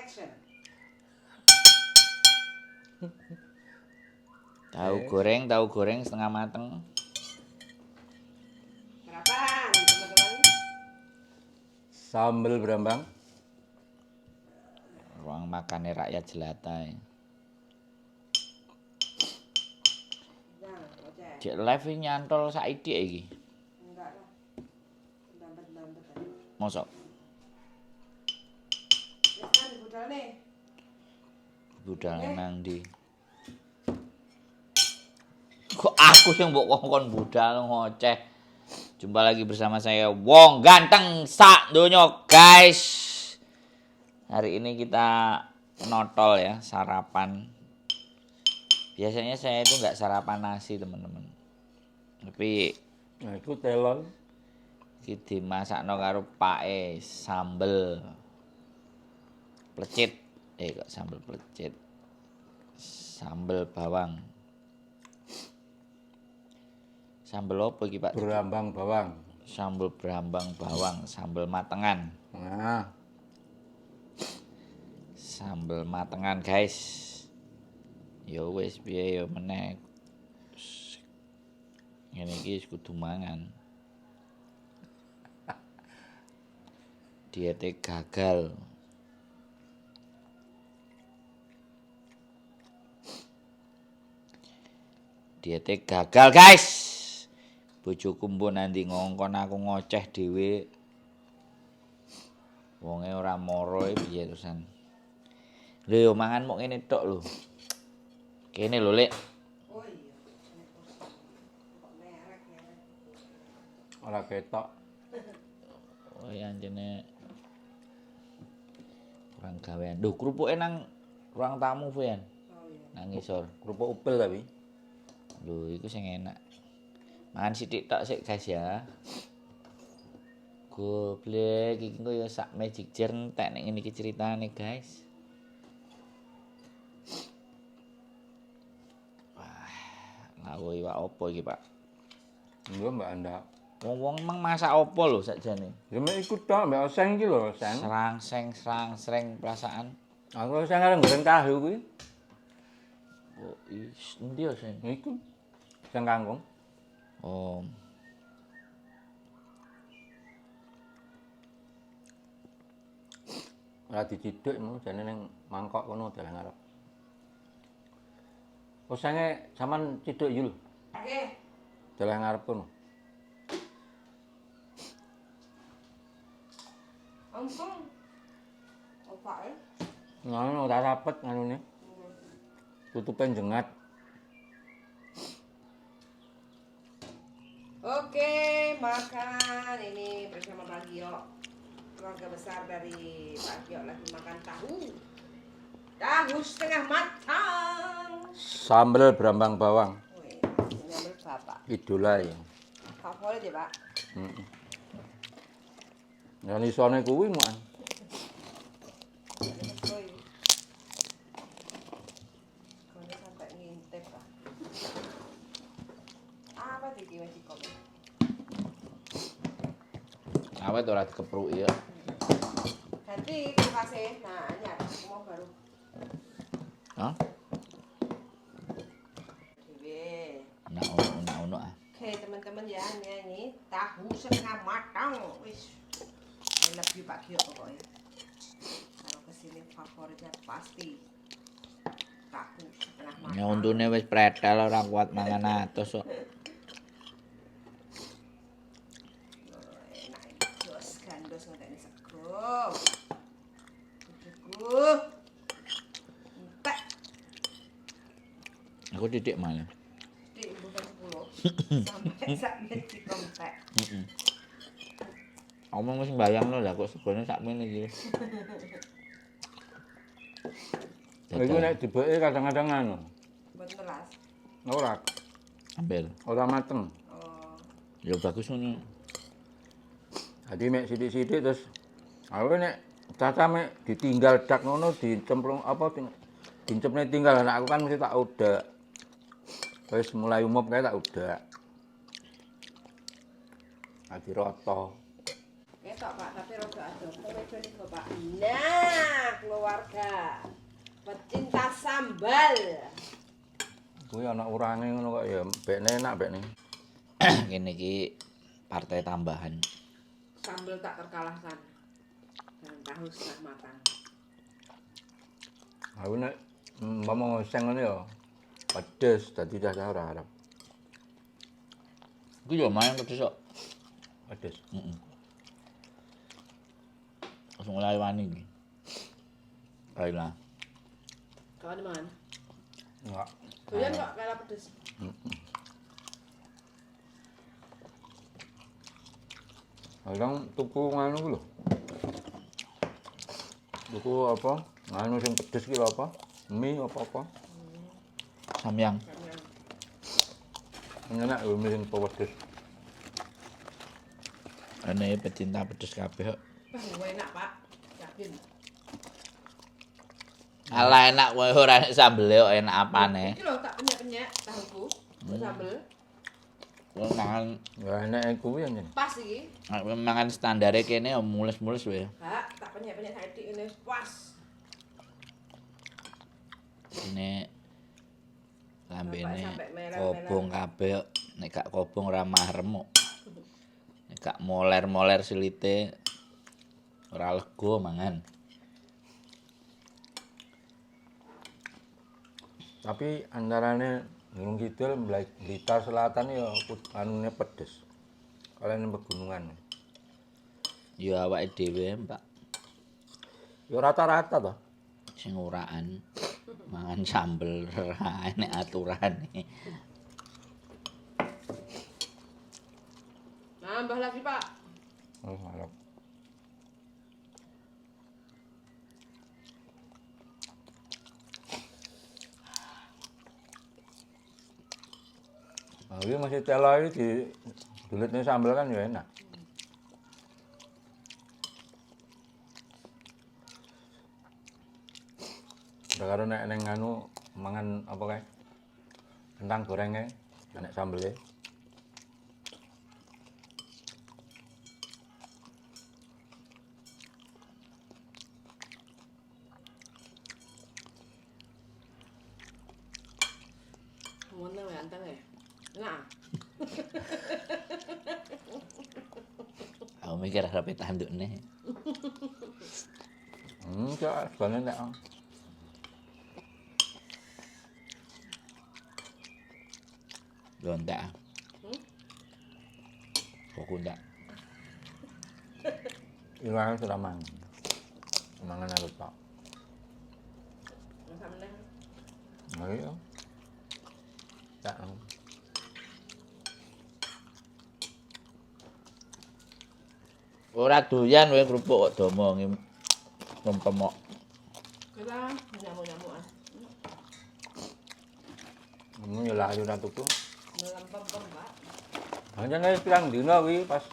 Action. Tahu goreng setengah mateng. Harapan teman-teman. Sambal berambang. Ruang makannya rakyat jelata. Nah, oke. Cek live ini nyantol saiki iki. Enggak lah. Dambet-dambet tadi. Mosok. Wis kan budal nih. Budal nang ndi? Kok aku yang mbok kongkon budal ngoceh. Jumpa lagi bersama saya Wong Ganteng sak donya, guys. Hari ini kita notol ya, sarapan. Biasanya saya itu nggak sarapan nasi, teman-teman. Tapi Nah, itu telon. iki dimasakno karo pake sambel plecit. Kok sambel plecit. Sambel bawang. Sambel apa iki, Pak? Berambang bawang. Sambel berambang bawang, sambel matengan. Nah, Sambel matengan, guys. Ya wis piye ya meneh. Ngene iki kudu mangan. Diete gagal. Diete gagal, guys. Bojoku mbok nanti ngongkon aku ngoceh dhewe. Wonge ora moro piye terusan. Lho yo mangan mok ngene tok lho. Kene lho, Lek. Oh iya. Kok merek ya. ora ketok. Oh ya anjene kurang gawean. Duh, kerupuke nang ruang tamu, Fian. Oh iya. Nang ngisor. Kerupuk upel tapi. Lho, iku sing enak. Mangan sithik tok sik, guys ya. Goblek, iki kok ya sak magic jar entek nek ngene iki ceritane, guys. Wah, lawo iwak opo iki, Pak? Enggak Mbak Anda. Wong-wong emang masak opo lho sakjane? Ya mek ikut tok Mbak Oseng iki lho, Oseng. Serang-sreng perasaan. Aku Oseng arep goreng tahu kuwi. Oh, endi ya, Sen? Iku. Oseng kangkung. Oh. Ora diciduk mau jane ning mangkok kono dalan ngarep. Osenge sampean ciduk yul. Oke. Dalan ngarep kono. Langsung. Opa ya. Ngono ora rapet nganune. Tutupe jengat. Oke, makan ini bersama Pak Gio. Keluarga besar dari Pak Gio lagi makan tahu. Tahu setengah matang. Sambal berambang bawang. Wih, nyambel bapak. Idola ya. Favorit ya, Pak? Heeh. Ya lisone kuwi mak. Kalau sampai ngintip, Pak. Apa sih kiwe cikok? Awet ora dikepruki ya. Ganti kulkasnya. Nah, anyar. Aku mau baru. Hah? Dewe. Ono ah. Oke, teman-teman ya, ini tahu setengah matang. Wis. I love you Pak Gio pokoknya. Kalau kesini favoritnya pasti tahu setengah matang. Ya untune wis pretel ora kuat mangan atos kok. Enak ini jos gandos ngenteni sego. Cukup. Entek. Aku titik malah. Di bukan 10. Sampai sampai di kontek. Heeh. Omong wis mbayangno lah kok segone sakmene iki. Iku nek diboke kadang-kadang anu. Buat melas. Ora, Ambil. ora mateng. Oh. Ya bagus ngono. Dadi mek sithik-sithik terus aku nek caca mek ditinggal dak ngono dicemplung apa dicepne tinggal anak aku kan mesti tak udak. Wis mulai umup kae tak udak. Adi roto. Ketok Pak, tapi rada adem. Kok wedo niku Pak. Nah, keluar keluarga pecinta sambal. Kuwi ana urane ngono kok ya, bekne enak bekne. Kene iki partai tambahan. Sambal tak terkalahkan dan tahu setengah matang. Aku nek umpama seng ngene ya pedes dadi cacah ora arep. Iku yo main pedes kok. Pedes. Heeh. Langsung mulai wani iki. Baiklah. Kawan man. Enggak. Doyan kok kalah pedes. Kadang tuku nganu ku lho. Tuku apa? Nganu sing pedes ki lho apa? Mie apa-apa. Samyang. Enak lho mie sing pedes. Ane pecinta pedes kabeh kok. Wah, enak, Pak. Yakin. Alah enak kowe ora enak sambel kok enak apane. Iki lho tak penyek-penyek tahuku. Sambel. Kowe mangan Ya enak kuwi ya. Pas iki. mangan standare kene ya mules-mules wae. Hak, tak penyek-penyek saiki ini pas. Ini lambene Sampai merah-merah. kobong kabeh kok. Nek gak kobong ora marem kok. Nek gak moler-moler silite ora lega mangan. Tapi antarane Gunung Kidul, Blitar Selatan ya anune pedes. Kalian pegunungan. Ya awake dhewe, Pak. Ya rata-rata toh. Sing uraan mangan sambel ora enek aturane. Nambah lagi, Pak. Oh, harap. Nah, ini masih telo ini di dulitnya sambal kan ya enak. Udah karo nek neng anu mangan apa kae? Kentang gorengnya, enak sambelnya. Mana ya anteng ya? Enak. Aku mikir arep tandukne. Coba sebenarnya enak. Lontak. Kok ndak. Ilang sudah mangan. Mangan aku tak. Masak meneh. Nah, iya. Tak. Ora doyan kowe kerupuk kok domo ngempem kok. Kita nyamuk-nyamukan. Ya lah ayo ra tuku. Melempem-pem, Pak. Hanya nek pirang dina kuwi pas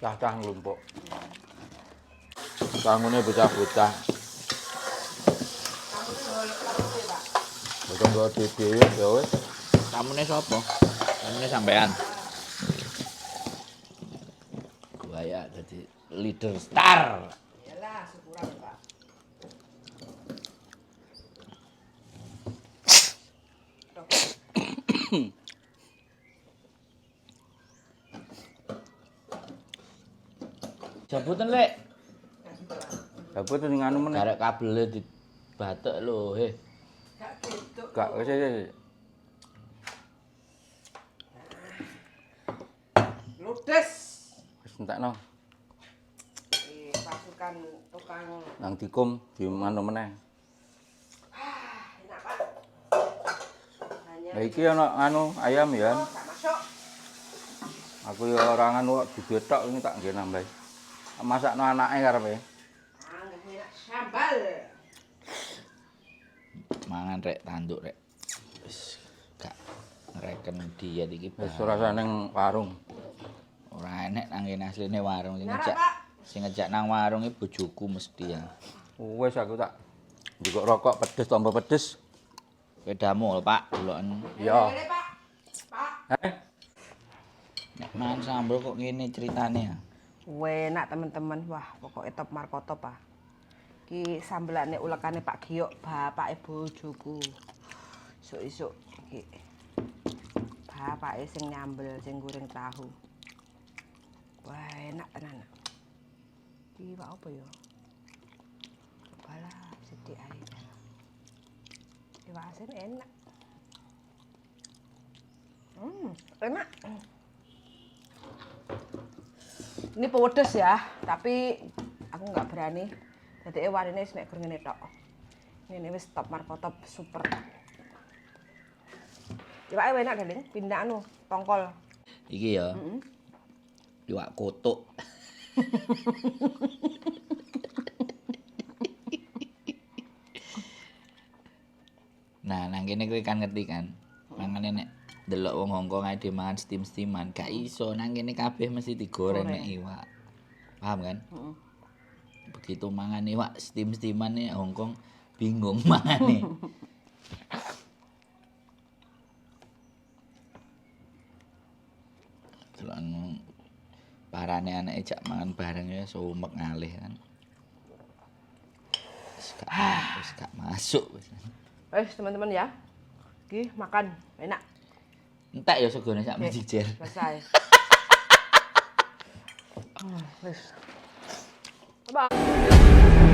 cah-cah nglumpuk. Bangune bocah-bocah. Kamu tuh boleh keluar Pak. Bocah nggo dhewe ya wis. Tamune sapa? Tamune sampean. Gua ya dadi leader star. Iyalah, syukuran, Pak. Jabutan lek. Dapur tuh nganu meneh. Garek kabele dibatek lho, he. Gak gitu. Gak wis wis. Ludes. Wis entekno. Pasukan tukang. Nang dikum di manu meneh. Enak, Pak. Hanya Lah iki ana anu ayam ya. gak masuk. Aku ya ora nganu kok dibetok ini tak nggih nambah. Masakno anake karepe. Nggak enak sambal. Mangan rek tanduk rek. Wis gak ngereken diet iki. Wis ora seneng warung. Ora enek nang kene asline warung sing Nara, ngejak. Pak. Sing ngejak nang warung iki bojoku mesti ya. Wis aku tak njukuk rokok pedes tambah pedes. Pedamu lho, Pak, deloken. Iya. Ini, Pak. Pak. Nek mangan sambel kok ngene ceritane ya. Enak teman-teman, wah pokoknya top markotop ah. Iki sambelane ulekane Pak Giok, bapake bojoku. Isuk-isuk iki. Bapake sing nyambel, sing goreng tahu. Wah, enak tenan. Iki Pak apa ya? Cobalah sithik ae. Iwak asin enak. Enak. Ini pedes ya, tapi aku nggak berani. Jadi warnanya wis nek ngene tok. Ini wis top markotop super. Iwake enak Deling, pindah anu tongkol. Iki ya. Iwak kotok. Nah, nang kene kowe kan ngerti kan. Mangane nek delok wong Hongkong ae dhewe mangan steam-steaman, gak iso nang kene kabeh mesti digoreng nek iwak. Paham kan? Begitu mangan iwak steam-steaman nih Hongkong bingung mangane. Delok parane anake jak mangan bareng ya sumek ngalih kan. Wis gak masuk wis. Teman-teman ya. Iki makan, enak. Entek ya segone sak menjijer. Selesai. Wis. Bye.